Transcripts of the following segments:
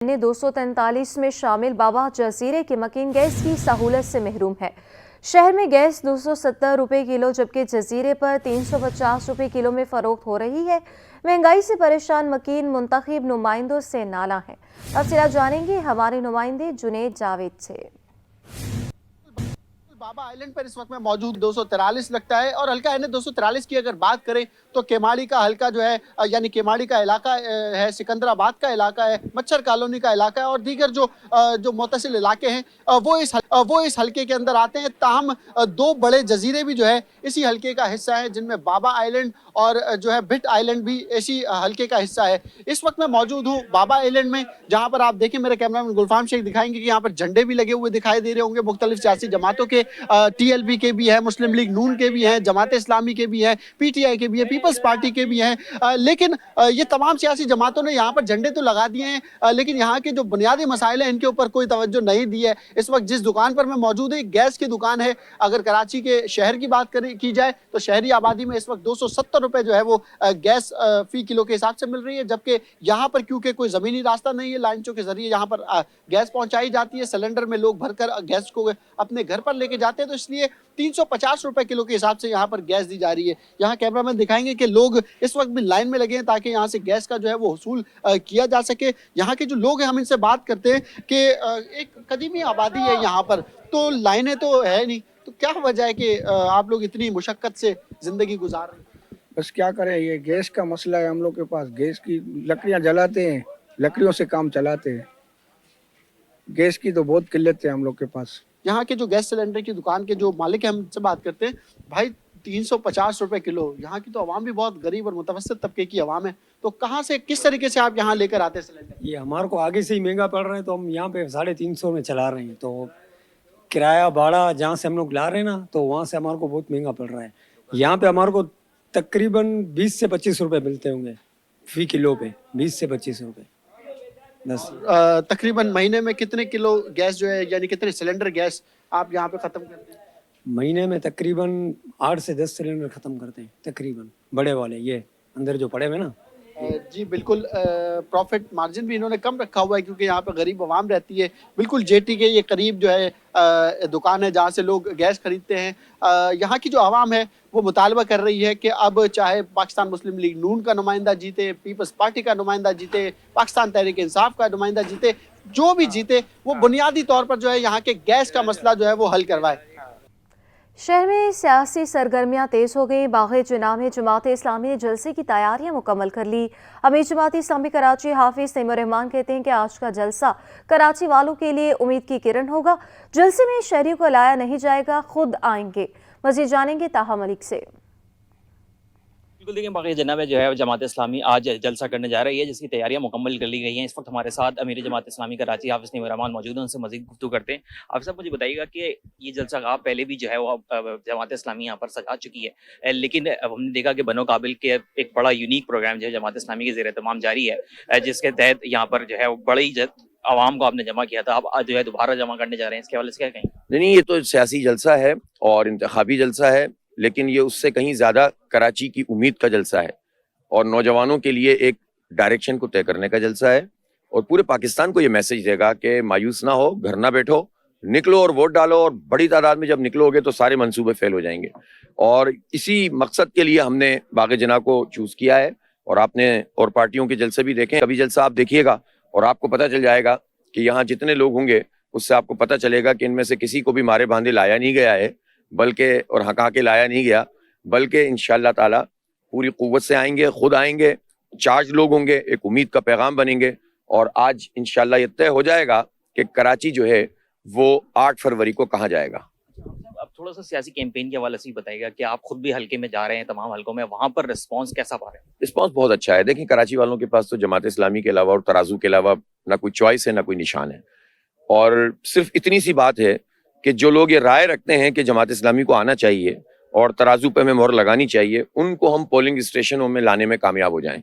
ने 243 में शामिल बाबा जजीरे के मकीन गैस की सहूलत से महरूम है। शहर में गैस 270 रुपए किलो जबकि जजीरे पर 350 रुपए किलो में फरोख्त हो रही है। महंगाई से परेशान मकीन मुंतखब नुमाइंदों से नाला है। तफसीलात जानेंगे हमारे नुमाइंदे जुनेद जावेद से। बाबा आइलैंड पर इस वक्त में मौजूद 243 लगता है और हल्का एन 243 की अगर बात करें तो केमाड़ी का हल्का जो है यानी केमाड़ी का इलाका है, सिकंदराबाद का इलाका है, मच्छर कॉलोनी का इलाका है और दीगर जो मुतसिल इलाके हैं वो इस हल्के के अंदर आते हैं। ताहम दो बड़े जजीरे भी जो है इसी हल्के का हिस्सा है, जिनमें बाबा आइलैंड और जो है भिट आइलैंड भी इसी हल्के का हिस्सा है। इस वक्त मैं मौजूद हूँ बाबा आइलैंड में, जहाँ पर आप देखें मेरे कैमरामैन गुलफाम शेख दिखाएंगे कि यहाँ पर झंडे भी लगे हुए दिखाई दे रहे होंगे मुख्तलिफ सियासी जमातों के। TLP के भी है, मुस्लिम लीग नून के भी हैं, जमात इस्लामी के भी हैं, PTI के भी है, पीपल्स पार्टी के भी हैं। लेकिन ये तमाम सियासी जमातों ने यहाँ पर झंडे तो लगा दिए हैं, लेकिन यहाँ के जो बुनियादी मसाइल हैं इनके ऊपर कोई तवज्जो नहीं दी है। इस वक्त जिस दुकान पर मैं मौजूद है गैस की दुकान है। अगर कराची के शहर की बात की जाए तो शहरी आबादी में इस वक्त 270 रुपए जो है वो गैस फी किलो के हिसाब से मिल रही है, जबकि यहाँ पर क्योंकि कोई जमीनी रास्ता नहीं है, लाइनों के जरिए यहाँ पर गैस पहुंचाई जाती है। सिलेंडर में लोग भरकर गैस को अपने घर पर लेके जाते हैं, तो इसलिए 350 रुपए किलो के हिसाब से यहाँ पर गैस दी जा रही है। यहाँ कैमरामैन दिखाएंगे कि लोग इस वक्त भी लाइन में लगे हैं ताकि यहाँ से गैस का जो है वो हुसूल किया जा सके। यहाँ के जो लोग हैं हम इनसे बात करते हैं कि एक कदीमी आबादी है यहाँ पर, तो लाइनें तो है नहीं, तो क्या वजह है कि आप लोग इतनी मुशक्कत से जिंदगी गुजार रहे हैं? बस क्या करें, ये गैस का मसला है। हम लोग के पास गैस की लकड़ियां जलाते हैं, लकड़ियों से काम चलाते हैं। गैस की तो बहुत किल्लत है हम लोग के पास। यहाँ के जो गैस सिलेंडर की दुकान के जो मालिक हैं हमसे बात करते हैं। भाई 350 रुपए किलो, यहाँ की तो आवाम भी बहुत गरीब और मुतवस्सित तबके की आवाम है, तो कहाँ से किस तरीके से आप यहाँ लेकर आते हैं सिलेंडर? ये हमारे को आगे से ही महंगा पड़ रहा है, तो हम यहाँ पे 350 में चला रहे हैं। तो किराया भाड़ा जहाँ से हम लोग ला रहे हैं ना, तो वहाँ से हमारे को बहुत महंगा पड़ रहा है। यहाँ पे हमारे को तकरीबन 20 से 25 रुपए मिलते होंगे फी किलो पे, 20 से 25 रुपए बस। तकरीबन महीने में कितने किलो गैस जो है यानी कितने सिलेंडर गैस आप यहाँ पे खत्म करते हैं? महीने में तकरीबन 8 से 10 सिलेंडर खत्म करते हैं तकरीबन, बड़े वाले ये अंदर जो पड़े हुए ना। जी बिल्कुल, प्रॉफिट मार्जिन भी इन्होंने कम रखा हुआ है क्योंकि यहाँ पे गरीब आवाम रहती है। बिल्कुल जेटी के ये करीब जो है दुकान है जहाँ से लोग गैस खरीदते हैं। यहाँ की जो आवाम है वो मुतालबा कर रही है कि अब चाहे पाकिस्तान मुस्लिम लीग नून का नुमाइंदा जीते, पीपल्स पार्टी का नुमाइंदा जीते, पाकिस्तान तहरीक इंसाफ का नुमाइंदा जीते, जो भी जीते वो बुनियादी तौर पर जो है यहाँ के गैस का मसला जो है वो हल करवाए। शहर में सियासी सरगर्मियां तेज हो गई। बाग़े जिन्ना में जमात इस्लामी ने जलसे की तैयारियां मुकम्मल कर ली। अमीर जमात इस्लामी कराची हाफिज तैमूर रहमान कहते हैं कि आज का जलसा कराची वालों के लिए उम्मीद की किरण होगा। जलसे में शहरियों को लाया नहीं जाएगा, खुद आएंगे। मज़ीद जानेंगे ताहा मलिक से। बिल्कुल, देखिए बाग़े जिन्ना में जो है जमात इस्लामी आज जलसा करने जा रही है, जिसकी तैयारियां मुकम्मल कर ली गई हैं। इस वक्त हमारे साथ अमीर जमात इस्लामी कराची हाफिज तैमूर रहमान मौजूद हैं, उनसे मज़ीद गुफ्तगू करते हैं। आप सब मुझे बताइएगा कि ये जलसा गाह पहले भी जो है वो जमात इस्लामी यहाँ पर सजा चुकी है, लेकिन अब हमने देखा कि बनो काबिल के एक बड़ा यूनिक प्रोग्राम जो है जमात इस्लामी के ज़ेर तमाम जारी है, जिसके तहत यहाँ पर जो है वो बड़ी आवाम को आपने जमा किया था, अब जो है दोबारा जमा करने जा रहे हैं, इसके हवाले से क्या कहेंगे? नहीं, ये तो सियासी जलसा है और इंतखाबी जलसा है, लेकिन ये उससे कहीं ज़्यादा कराची की उम्मीद का जलसा है और नौजवानों के लिए एक डायरेक्शन को तय करने का जलसा है और पूरे पाकिस्तान को ये मैसेज देगा कि मायूस ना हो, घर ना बैठो, निकलो और वोट डालो। और बड़ी तादाद में जब निकलोगे तो सारे मंसूबे फेल हो जाएंगे और इसी मकसद के लिए हमने बाग़े जिन्ना को चूज़ किया है। और आपने और पार्टियों के जलसे भी देखें, कभी जलसा आप देखिएगा और आपको पता चल जाएगा कि यहाँ जितने लोग होंगे उससे आपको पता चलेगा कि इनमें से किसी को भी मारे बांधे लाया नहीं गया है, बल्कि और हका के लाया नहीं गया, बल्कि इंशाअल्लाह ताला पूरी कुव्वत से आएंगे, खुद आएंगे, चार्ज लोग होंगे, एक उम्मीद का पैगाम बनेंगे। और आज इंशाअल्लाह ये तय हो जाएगा कि कराची जो है वो 8 फरवरी को कहाँ जाएगा। अब थोड़ा सा सियासी कैंपेन के हवाले से बताइएगा कि आप खुद भी हल्के में जा रहे हैं, तमाम हल्कों में, वहाँ पर रिस्पॉन्स कैसा पा रहे हैं? रिस्पॉन्स बहुत अच्छा है। देखिए, कराची वालों के पास तो जमात इस्लामी के अलावा और तराजू के अलावा ना कोई चॉइस है, ना कोई निशान है। और सिर्फ इतनी सी बात है कि जो लोग ये राय रखते हैं कि जमात इस्लामी को आना चाहिए और तराजू पे हमें मोहर लगानी चाहिए, उनको हम पोलिंग स्टेशनों में लाने में कामयाब हो जाएं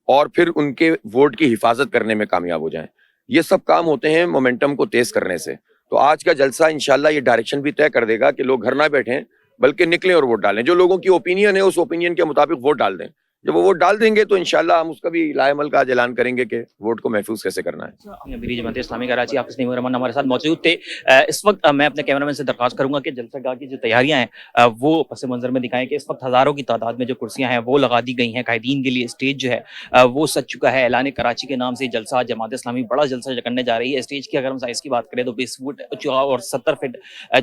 और फिर उनके वोट की हिफाजत करने में कामयाब हो जाएं। ये सब काम होते हैं मोमेंटम को तेज करने से। तो आज का जलसा इंशाल्लाह ये डायरेक्शन भी तय कर देगा कि लोग घर ना बैठें, बल्कि निकलें और वोट डालें। जो लोगों की ओपिनियन है उस ओपिनियन के मुताबिक वोट डाल दें। جب وہ ووٹ ڈال دیں گے تو انشاءاللہ ہم اس کا بھی لائے عمل کا اعلان کریں گے کہ ووٹ کو محفوظ کیسے کرنا ہے. امیر جماعت اسلامی کراچی حافظ نعیم الرحمان ہمارے ساتھ موجود تھے. اس وقت میں اپنے کیمرہ مین سے درخواست کروں گا کہ جلسہ گاہ کی جو تیاریاں ہیں وہ پس منظر میں دکھائیں کہ اس وقت ہزاروں کی تعداد میں جو کرسیاں ہیں وہ لگا دی گئی ہیں. قائدین کے لیے اسٹیج جو ہے وہ سج چکا ہے. اعلان کراچی کے نام سے جلسہ جماعت اسلامی بڑا جلسہ کرنے جا رہی ہے. اسٹیج کی اگر ہم سائز کی بات کریں تو 20 فٹ چوڑا اور 70 فٹ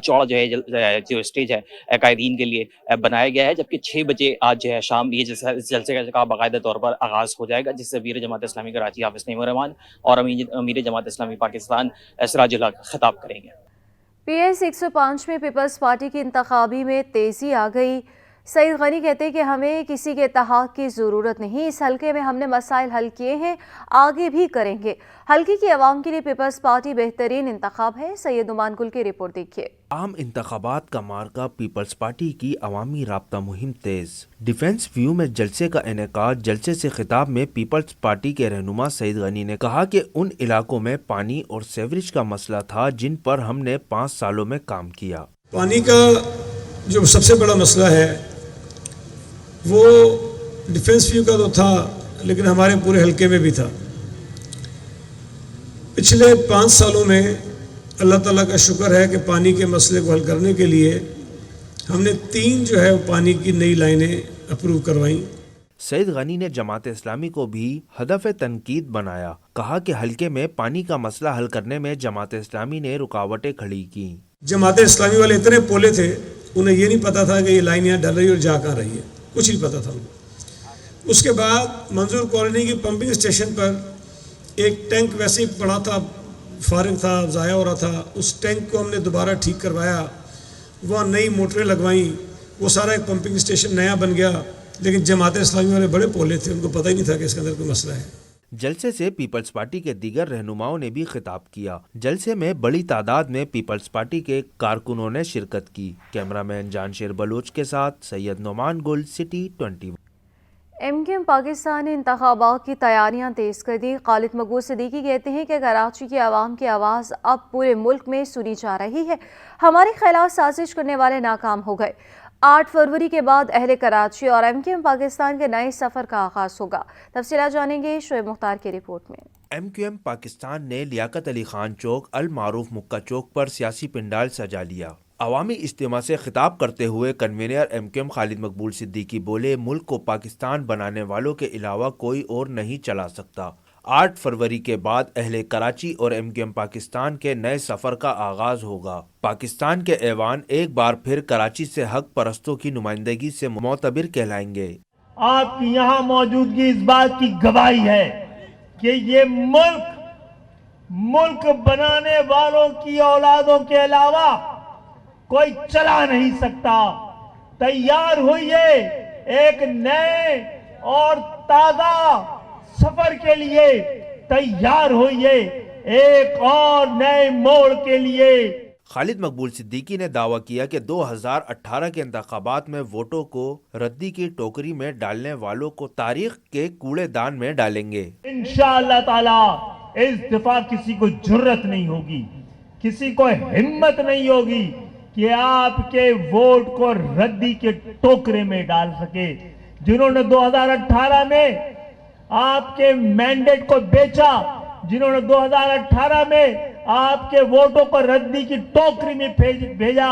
چوڑا جو ہے جو اسٹیج ہے قائدین کے لیے بنایا گیا ہے, جبکہ 6 بجے آج جو ہے شام یہ جلسے کا باقاعدہ طور پر آغاز ہو جائے گا, جس سے امیر جماعت اسلامی کراچی حافظ نعیم الرحمان اور امیر جماعت اسلامی پاکستان سراج الحق خطاب کریں گے. پی ایس 105 میں پیپلز پارٹی کی انتخابی میں تیزی آ گئی. سعید غنی کہتے ہیں کہ ہمیں کسی کے اتحاد کی ضرورت نہیں, اس حلقے میں ہم نے مسائل حل کیے ہیں, آگے بھی کریں گے. حلقے کی عوام کے لیے پیپلز پارٹی بہترین انتخاب ہے. سید نعمان گل کی رپورٹ دیکھیے. عام انتخابات کا مارکہ پیپلز پارٹی کی عوامی رابطہ مہم تیز. ڈیفنس ویو میں جلسے کا انعقاد. جلسے سے خطاب میں پیپلز پارٹی کے رہنما سعید غنی نے کہا کہ ان علاقوں میں پانی اور سیوریج کا مسئلہ تھا جن پر ہم نے 5 سالوں میں کام کیا. پانی کا جو سب سے بڑا مسئلہ ہے وہ ڈیفنس ویو کا تو تھا, لیکن ہمارے پورے حلقے میں بھی تھا. پچھلے 5 سالوں میں اللہ تعالیٰ کا شکر ہے کہ پانی کے مسئلے کو حل کرنے کے لیے ہم نے 3 جو ہے پانی کی نئی لائنیں اپروو کروائیں. سعید غنی نے جماعت اسلامی کو بھی ہدف تنقید بنایا. کہا کہ حلقے میں پانی کا مسئلہ حل کرنے میں جماعت اسلامی نے رکاوٹیں کھڑی کی. جماعت اسلامی والے اتنے پولے تھے, انہیں یہ نہیں پتا تھا کہ یہ لائن یہاں ڈل رہی اور جا کہاں رہی ہے, کچھ نہیں پتا تھا ان کو. اس کے بعد منظور کالونی کی پمپنگ اسٹیشن پر ایک ٹینک ویسے ہی پڑا تھا, فارغ تھا, ضائع ہو رہا تھا. اس ٹینک کو ہم نے دوبارہ ٹھیک کروایا, وہاں نئی موٹریں لگوائیں, وہ سارا ایک پمپنگ اسٹیشن نیا بن گیا. لیکن جماعت اسلامی والے بڑے پولے تھے, ان کو پتہ ہی نہیں تھا کہ اس کے اندر کوئی مسئلہ ہے. جلسے سے پیپلز پارٹی کے دیگر رہنماؤں نے بھی خطاب کیا. جلسے میں بڑی تعداد میں پیپلز پارٹی کے کارکنوں نے شرکت کی. کیمرہ مین جانشیر بلوچ کے ساتھ Syed Nauman Gul, city 21. M Q M Pakistan نے انتخابات کی تیاریاں تیز کر دی. خالد مقبول صدیقی کہتے ہیں کہ کراچی کی عوام کی آواز اب پورے ملک میں سنی جا رہی ہے. ہمارے خلاف سازش کرنے والے ناکام ہو گئے. 8 فروری کے بعد اہل کراچی اور ایم کیو ایم پاکستان کے نئے سفر کا آغاز ہوگا. تفصیلات جانیں گے شعیب مختار کی رپورٹ میں. ایم کیو ایم پاکستان نے لیاقت علی خان چوک المعروف مکہ چوک پر سیاسی پنڈال سجا لیا. عوامی اجتماع سے خطاب کرتے ہوئے کنوینر ایم کیو ایم خالد مقبول صدیقی بولے, ملک کو پاکستان بنانے والوں کے علاوہ کوئی اور نہیں چلا سکتا. 8 فروری کے بعد اہل کراچی اور ایم کیو ایم پاکستان کے نئے سفر کا آغاز ہوگا. پاکستان کے ایوان ایک بار پھر کراچی سے حق پرستوں کی نمائندگی سے معتبر کہلائیں گے. آپ کی یہاں موجودگی اس بات کی گواہی ہے کہ یہ ملک بنانے والوں کی اولادوں کے علاوہ کوئی چلا نہیں سکتا. تیار ہوئیے ایک نئے اور تازہ سفر کے لیے, تیار ہوئیے ایک اور نئے موڑ کے لیے. خالد مقبول صدیقی نے دعویٰ کیا کہ 2018 کے انتخابات میں ووٹوں کو ردی کی ٹوکری میں ڈالنے والوں کو تاریخ کے کوڑے دان میں ڈالیں گے. انشاءاللہ تعالی اس دفعہ کسی کو جرت نہیں ہوگی, کسی کو ہمت نہیں ہوگی کہ آپ کے ووٹ کو ردی کے ٹوکرے میں ڈال سکے. جنہوں نے 2018 میں آپ کے مینڈیٹ کو بیچا, جنہوں نے 2018 میں آپ کے ووٹوں کو ردی کی ٹوکری میں بھیجا,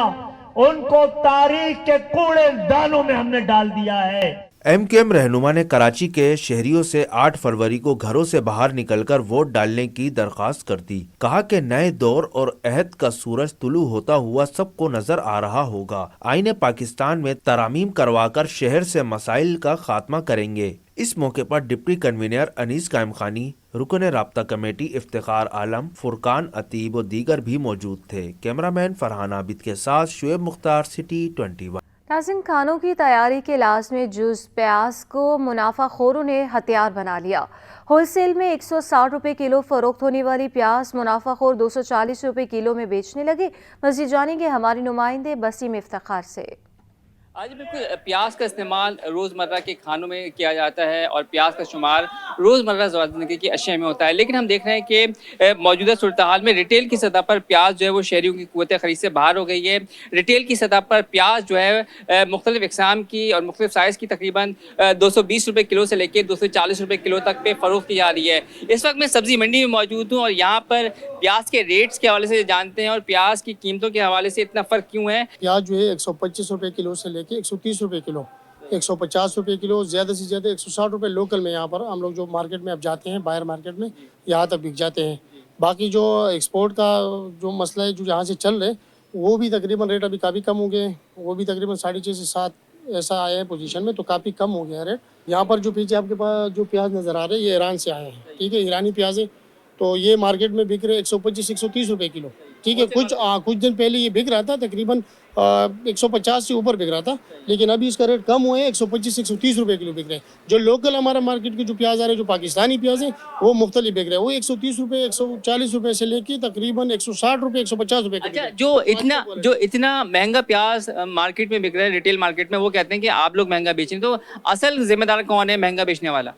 ان کو تاریخ کے کوڑے دانوں میں ہم نے ڈال دیا ہے. ایم کیو ایم رہنما نے کراچی کے شہریوں سے 8 فروری کو گھروں سے باہر نکل کر ووٹ ڈالنے کی درخواست کر دی. کہا کہ نئے دور اور عہد کا سورج طلوع ہوتا ہوا سب کو نظر آ رہا ہوگا. آئین پاکستان میں ترامیم کروا کر شہر سے مسائل کا خاتمہ کریں گے. اس موقع پر ڈپٹی کنوینر انیس قائم خانی, رکن رابطہ کمیٹی افتخار عالم, فرقان عتیب و دیگر بھی موجود تھے. کیمرہ مین فرحان عابد کے ساتھ شعیب مختار, سٹی 21. ناظرین, کھانوں کی تیاری کے علاج میں جوس پیاز کو منافع خوروں نے ہتھیار بنا لیا. ہول سیل میں 160 روپے کلو فروخت ہونے والی پیاز منافع خور 240 روپے کلو میں بیچنے لگے. مزید جانیں گے ہمارے نمائندے بسیم افتخار سے. آج بالکل پیاز کا استعمال روزمرہ کے کھانوں میں کیا جاتا ہے اور پیاز کا شمار روزمرہ زندگی کی اشیاء میں ہوتا ہے، لیکن ہم دیکھ رہے ہیں کہ موجودہ صورتحال میں ریٹیل کی سطح پر پیاز جو ہے وہ شہریوں کی قوت خرید سے باہر ہو گئی ہے۔ ریٹیل کی سطح پر پیاز جو ہے مختلف اقسام کی اور مختلف سائز کی تقریباً 220 روپے کلو سے لے کے 240 روپے کلو تک پہ فروخت کی جا رہی ہے۔ اس وقت میں سبزی منڈی میں موجود ہوں اور یہاں پر پیاز کے ریٹس کے حوالے سے جانتے ہیں اور پیاز کی قیمتوں کے حوالے سے اتنا فرق کیوں ہے۔ پیاز جو ہے 125 روپے کلو سے لے کے 130 روپے کلو، 150 روپے کلو، زیادہ سے زیادہ 160 روپے لوکل میں یہاں پر ہم لوگ جو مارکیٹ میں اب جاتے ہیں، باہر مارکیٹ میں یہاں تک بک جاتے ہیں۔ باقی جو ایکسپورٹ کا جو مسئلہ ہے جو یہاں سے چل رہے وہ بھی تقریباً ریٹ ابھی کافی کم ہو گئے ہیں، وہ بھی تقریباً 6.5 سے 7 ایسا آیا ہے پوزیشن میں، تو کافی کم ہو گیا ہے ریٹ۔ یہاں پر جو پیچھے آپ کے پاس جو پیاز نظر آ رہے ہیں یہ ایران سے آئے ہیں، ٹھیک ہے، ایرانی پیاز ہے، تو یہ مارکیٹ میں بک رہے 125-130 روپے کلو، ٹھیک ہے۔ کچھ دن پہلے یہ بک رہا تھا تقریباً 150 سے اوپر بک رہا تھا، لیکن ابھی اس کا ریٹ کم ہوئے ہیں، 125-130 روپے کلو بک رہے ہیں۔ جو لوکل ہمارا مارکیٹ کے جو پیاز آ رہے ہیں، جو پاکستانی پیاز ہیں، وہ مختلف بک رہے ہیں، وہ 130 روپے 140 روپے سے لے کے تقریباً 160 روپے 150 روپے اچھا، جو اتنا مہنگا پیاز مارکیٹ میں بک رہا ہے، ریٹیل مارکیٹ میں، وہ کہتے ہیں کہ آپ لوگ مہنگا بیچ رہے ہیں، تو اصل ذمہ دار کون ہے مہنگا بیچنے والا؟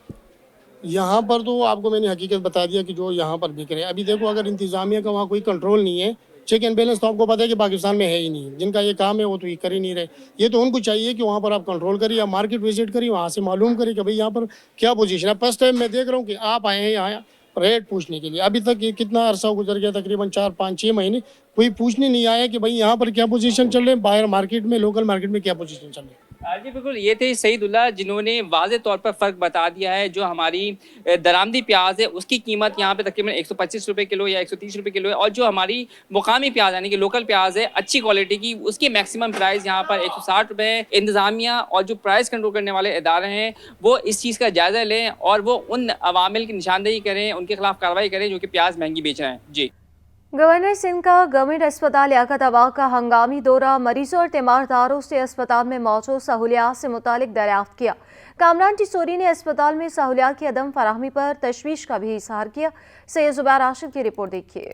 یہاں پر تو آپ کو میں نے حقیقت بتا دیا کہ جو یہاں پر بک رہے ہیں، ابھی دیکھو اگر انتظامیہ کا وہاں کوئی کنٹرول نہیں ہے، چیک اینڈ بیلنس تو آپ کو پتہ ہے کہ پاکستان میں ہے ہی نہیں، جن کا یہ کام ہے وہ تو یہ کر ہی نہیں رہے۔ یہ تو ان کو چاہیے کہ وہاں پر آپ کنٹرول کریے، یا مارکیٹ وزٹ کریے، وہاں سے معلوم کریے کہ بھئی یہاں پر کیا پوزیشن ہے۔ فرسٹ ٹائم میں دیکھ رہا ہوں کہ آپ آئے ہیں یہاں ریٹ پوچھنے کے لیے، ابھی تک یہ کتنا عرصہ گزر گیا، تقریباً 4-5-6 مہینے، کوئی پوچھنے نہیں آیا کہ بھئی یہاں پر کیا پوزیشن چل رہے ہیں، باہر مارکیٹ میں، لوکل مارکیٹ میں کیا پوزیشن چل رہے ہیں۔ جی بالکل، یہ تھے سعید اللہ جنہوں نے واضح طور پر فرق بتا دیا ہے۔ جو ہماری درآمدی پیاز ہے اس کی قیمت یہاں پہ تقریباً 125 روپے کلو یا 130 روپے کلو ہے، اور جو ہماری مقامی پیاز یعنی کہ لوکل پیاز ہے اچھی کوالٹی کی، اس کی میکسیمم پرائز یہاں پر 160 روپے ہے۔ انتظامیہ اور جو پرائز کنٹرول کرنے والے ادارے ہیں وہ اس چیز کا جائزہ لیں اور وہ ان عوامل کی نشاندہی کریں، ان کے خلاف کارروائی کریں جو کہ پیاز مہنگی بیچ رہے ہیں۔ جی گورنر سندھ کا گورنمنٹ اسپتال لیاقت آباد کا ہنگامی دورہ، مریضوں اور تیمارداروں سے اسپتال میں موجود سہولیات سے متعلق دریافت کیا۔ کامران ٹیسوری نے اسپتال میں سہولیات کی عدم فراہمی پر تشویش کا بھی اظہار کیا۔ سید زبیر راشد کی رپورٹ دیکھیے۔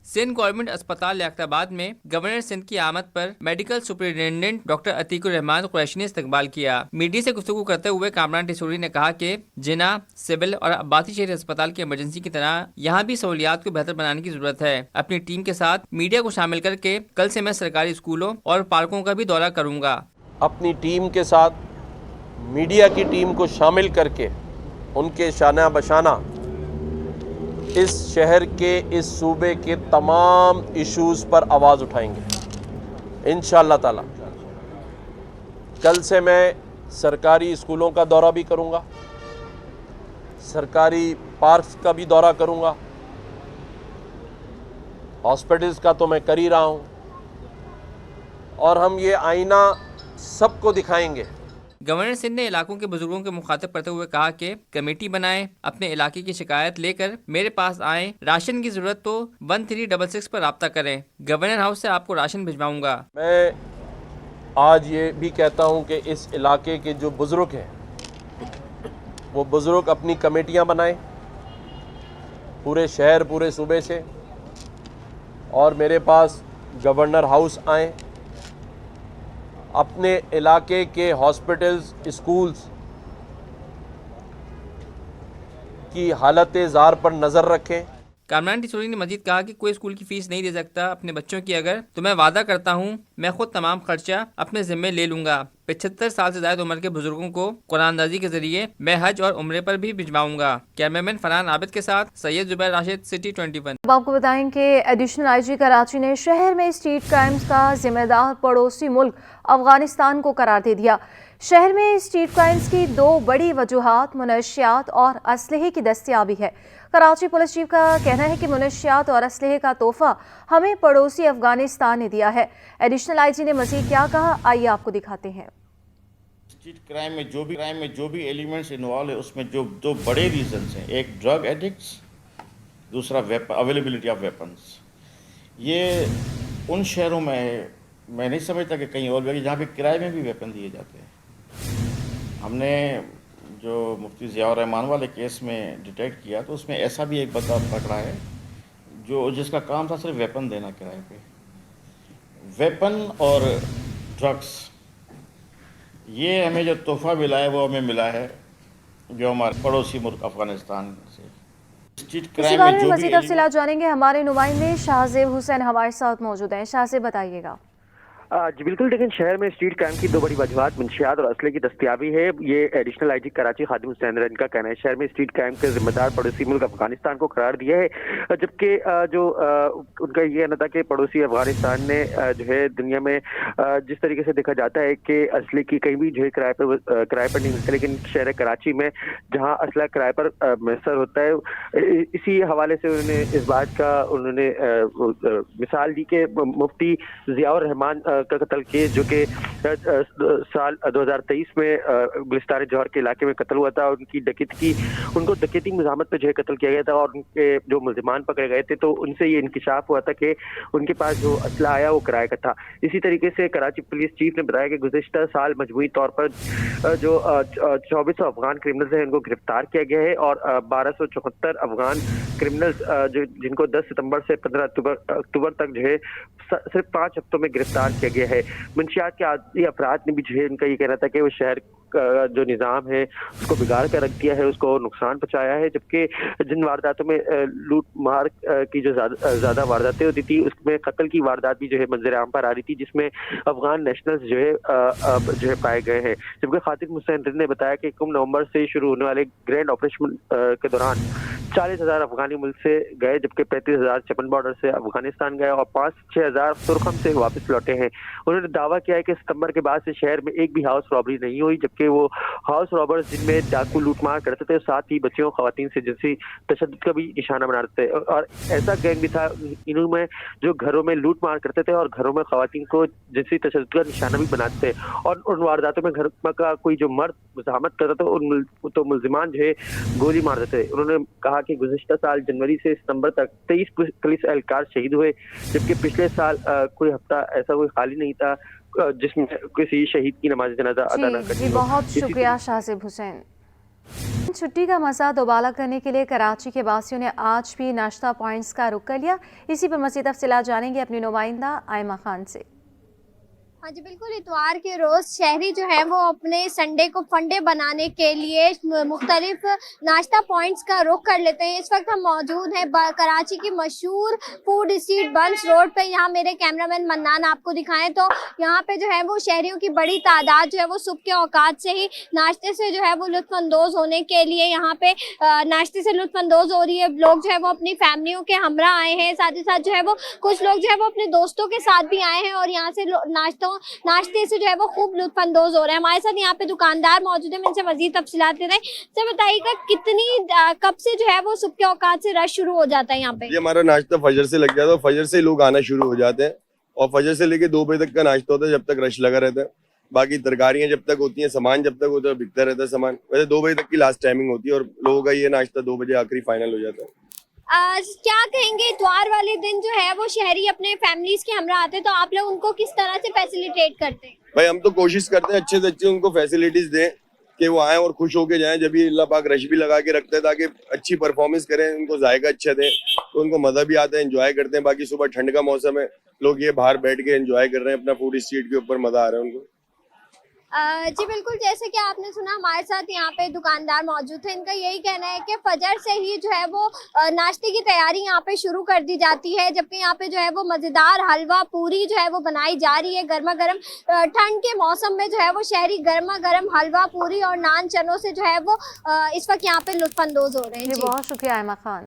سندھ گورنمنٹ اسپتال لیاقت آباد میں گورنر سندھ کی آمد پر میڈیکل سپرنٹینڈنٹ ڈاکٹر عتیق الرحمان قریشی نے استقبال کیا۔ میڈیا سے گفتگو کرتے ہوئے کامران ٹیسوری نے کہا کہ جناح، سول اور عباسی شہری اسپتال کی ایمرجنسی کی طرح یہاں بھی سہولیات کو بہتر بنانے کی ضرورت ہے۔ اپنی ٹیم کے ساتھ میڈیا کو شامل کر کے کل سے میں سرکاری اسکولوں اور پارکوں کا بھی دورہ کروں گا۔ اپنی ٹیم کے ساتھ میڈیا کی ٹیم کو شامل کر کے ان کے شانہ بشانہ اس شہر کے، اس صوبے کے تمام ایشوز پر آواز اٹھائیں گے انشاءاللہ تعالی۔ کل سے میں سرکاری اسکولوں کا دورہ بھی کروں گا، سرکاری پارکس کا بھی دورہ کروں گا، ہاسپٹلز کا تو میں کر ہی رہا ہوں، اور ہم یہ آئینہ سب کو دکھائیں گے۔ گورنر سندھ نے علاقوں کے بزرگوں کو مخاطب کرتے ہوئے کہا کہ کمیٹی بنائیں، اپنے علاقے کی شکایت لے کر میرے پاس آئیں، راشن کی ضرورت تو 1366 پر رابطہ کریں، گورنر ہاؤس سے آپ کو راشن بھجواؤں گا۔ میں آج یہ بھی کہتا ہوں کہ اس علاقے کے جو بزرگ ہیں وہ بزرگ اپنی کمیٹیاں بنائیں پورے شہر، پورے صوبے سے، اور میرے پاس گورنر ہاؤس آئیں، اپنے علاقے کے ہاسپٹلز، اسکولز کی حالت زار پر نظر رکھیں۔ کامران ٹیسوری نے مزید کہا کہ کوئی اسکول کی فیس نہیں دے سکتا اپنے بچوں کی اگر، تو میں وعدہ کرتا ہوں میں خود تمام خرچہ اپنے ذمے لے لوں گا۔ 75 سال سے زائد عمر کے بزرگوں کو قرآن اندازی کے ذریعے میں حج اور عمرے پر بھی بھجواؤں گا۔ کیمرامین فرحان عابد کے ساتھ سید زبیر راشد، سٹی 21۔ اب آپ کو بتائیں کہ ایڈیشنل آئی جی کراچی نے شہر میں اسٹریٹ کرائمز کا ذمہ دار پڑوسی ملک افغانستان کو قرار دے دیا۔ شہر میں اسٹریٹ کرائمز کی 2 بڑی وجوہات منشیات اور اسلحے کی دستیابی ہے۔ کراچی پولیس چیف کا کہنا ہے کہ منشیات اور اسلحے کا تحفہ ہمیں پڑوسی افغانستان نے دیا ہے۔ ایڈیشنل آئی جی نے مزید کیا کہا، آئیے آپ کو دکھاتے ہیں۔ اسٹریٹ کرائم میں جو بھی ایلیمنٹس انوالو ہے، اس میں جو 2 بڑے ریزنز ہیں، ایک ڈرگ ایڈکٹس، دوسرا اویلیبلٹی آف ویپنس۔ یہ ان شہروں میں نہیں سمجھتا کہ کہیں اور بھی جہاں پہ کرائے میں بھی ویپن دیے جاتے ہیں۔ ہم نے جو مفتی ضیاء الرحمان والے کیس میں ڈیٹیکٹ کیا تو اس میں ایسا بھی ایک بندہ پکڑا ہے جس کا کام تھا صرف ویپن دینا کرائے پہ۔ ویپن اور ڈرگس ये हमें जो तोहफा मिला है वो हमें मिला है जो हमारे पड़ोसी मुल्क अफगानिस्तान से। स्ट्रीट इसी क्राइम बारे में में जो भी मजीद तफसीलात जानेंगे, हमारे नुमाइंदे शाहजेब हुसैन हमारे साथ मौजूद हैं। शाहजेब बताइएगा। जी बिल्कुल, लेकिन शहर में स्ट्रीट क्राइम की दो बड़ी वजूहत मंशियात और असले की दस्तियाबी है। ये एडिशनल आईजी कराची खादिम हुसैन रन का कहना है। शहर में स्ट्रीट क्राइम के जिम्मेदार पड़ोसी मुल्क अफगानिस्तान को करार दिया है, जबकि जो उनका ये कहना था कि पड़ोसी अफगानिस्तान ने जो है दुनिया में जिस तरीके से देखा जाता है कि असले की कहीं भी जो है किराए पर नहीं मिलता, लेकिन शहर कराची में जहाँ असला किराए पर मैसर होता है, इसी हवाले से उन्होंने इस बात का मिसाल दी कि मुफ्ती जियाउर रहमान का कत्ल केस जो कि साल 2023 में गुलिस्तान जौहर के इलाके में कत्ल हुआ था, उनको डकैती मुज़ाहमत पे जो है कत्ल किया गया था और उनके जो मुल्ज़िमान पकड़े गए थे तो उनसे ये इंकिशाफ हुआ था कि उनके पास जो असला आया वो किराए का था। इसी तरीके से कराची पुलिस चीफ ने बताया कि गुज़िश्ता साल मजमूई तौर पर जो 2400 अफगान क्रिमिनल्स हैं उनको गिरफ्तार किया गया है और 1274 अफगान क्रिमिनल्स जिनको 10 सितंबर से 15 अक्टूबर तक जो है सिर्फ 5 हफ्तों में गिरफ्तार किया गया है। मंशियात के आदी अफराद ने भी जो है उनका ये कहना था कि वो शहर का जो निज़ाम है उसको बिगाड़ कर रख दिया है, उसको नुकसान पहुंचाया है, जबकि जिन वारदातों में लूट मार की जो ज़्यादा वारदातें होती थी उसमें कत्ल की वारदात भी जो है मंजर आम पर आ रही थी, जिसमें अफगान नेशनल्स जो है पाए गए हैं। जबकि खादिम हुसैन ने बताया कि 1 नवंबर से शुरू होने वाले ग्रैंड ऑपरेशन के दौरान 40,000 अफगानी मुल्क से गए, जबकि 35,000 चपन बॉर्डर से अफगानिस्तान गए और 5-6,000 तुर्खम से वापस लौटे हैं। उन्होंने दावा किया है कि सितंबर के बाद से शहर में एक भी हाउस रॉबरी नहीं हुई, जबकि वो हाउस रॉबर्स जिनमें डाकू लूटमार करते थे, साथ ही बच्चियों खवातीन से जिनसी तशद्दुद का भी निशाना बनाते थे और ऐसा गैंग भी था इन्होंने जो घरों में लूटमार करते थे और घरों में खवातीन को जिनसी तशद्दुद का निशाना भी बनाते थे और उन वारदातों में घर का कोई जो मर्द मुज़ाहमत करता था तो मुल्जिमान जो है गोली मार देते थे। उन्होंने कहा कि गुज़िश्ता साल जनवरी से सितंबर तक 23 पुलिस एहलकार शहीद हुए, जबकि पिछले साल कोई हफ्ता ऐसा कोई खाली नहीं था जिसमें किसी शहीद की नमाज जनाजा अदा न करनी हो। बहुत शुक्रिया शाहजेब हुसैन। छुट्टी का मज़ा दोबाला करने के लिए कराची के वासियों ने आज भी नाश्ता पॉइंट्स का रुख कर लिया। इसी पर मज़ीद तफसीलात जानेंगे अपनी नुमाइंदा आयमा खान से। हाँ जी बिल्कुल, इतवार के रोज़ शहरी जो है वो अपने संडे को फंडे बनाने के लिए मुख्तलिफ नाश्ता पॉइंट्स का रुख कर लेते हैं। इस वक्त हम मौजूद हैं कराची की मशहूर फूड स्ट्रीट बंस रोड पे। यहाँ मेरे कैमरामैन मन्नान आपको दिखाएं तो यहाँ पे जो है वो शहरियों की बड़ी तादाद जो है वो सुबह के औकात से ही नाश्ते से जो है वो लुत्फ़अंदोज़ होने के लिए यहाँ पे नाश्ते से लुत्फ़अंदोज़ हो रही है। लोग जो है वो अपनी फैमिलियों के हमरा आए हैं, साथ ही साथ जो है वो कुछ लोग जो है वो अपने दोस्तों के साथ भी आए हैं और यहाँ से नाश्ते से जो है वो खूब लुत्फ़अंदोज़ हो रहे हैं। हमारे साथ यहाँ पे दुकानदार मौजूद है, मैं इनसे मज़ीद तफसीलात ले रहे हैं। सर बताइएगा कब से जो है वो सुबह के औकात से रश शुरू हो जाता है यहाँ पे? ये हमारा नाश्ता फजर से लग जाता है, फजर से लोग आना शुरू हो जाते हैं और फजर से लेके 2 बजे तक का नाश्ता होता है, जब तक रश लगा रहता है। बाकी तरकारियाँ जब तक होती हैं, सामान जब तक होता है, बिकता रहता है सामान। वैसे 2 बजे तक की लास्ट टाइमिंग होती है और लोगों का ये नाश्ता 2 बजे आखिरी फाइनल हो जाता है। क्या कहेंगे इतवार वाले दिन जो है वो शहरी अपने फैमिलीज के हमरा आते हैं, तो आप लोग उनको किस तरह से फैसिलिटेट करते हैं? भाई हम तो कोशिश करते हैं अच्छे से अच्छे उनको फैसिलिटीज दें कि वो आए और खुश होके जाएं। जब ये अल्लाह पाक रश भी लगा के रखते हैं ताकि अच्छी परफॉर्मेंस करें, उनको जायका अच्छा दें तो उनको मजा भी आता है, एंजॉय करते हैं। बाकी सुबह ठंड का मौसम है, लोग ये बाहर बैठ के एंजॉय कर रहे हैं अपना फूड स्ट्रीट के ऊपर, मजा आ रहा है उनको। जी बिल्कुल, जैसे कि आपने सुना हमारे साथ यहाँ पे दुकानदार मौजूद थे, इनका यही कहना है कि फजर से ही जो है वो नाश्ते की तैयारी यहाँ पे शुरू कर दी जाती है, जबकि यहाँ पे जो है वो मज़ेदार हलवा पूरी जो है वो बनाई जा रही है गर्मा गर्म। ठंड के मौसम में जो है वो शहरी गर्मा गर्म हलवा पूरी और नान चनों से जो है वो इस वक्त यहाँ पे लुत्फ़अंदोज़ हो रहे हैं। बहुत शुक्रिया आयमा खान।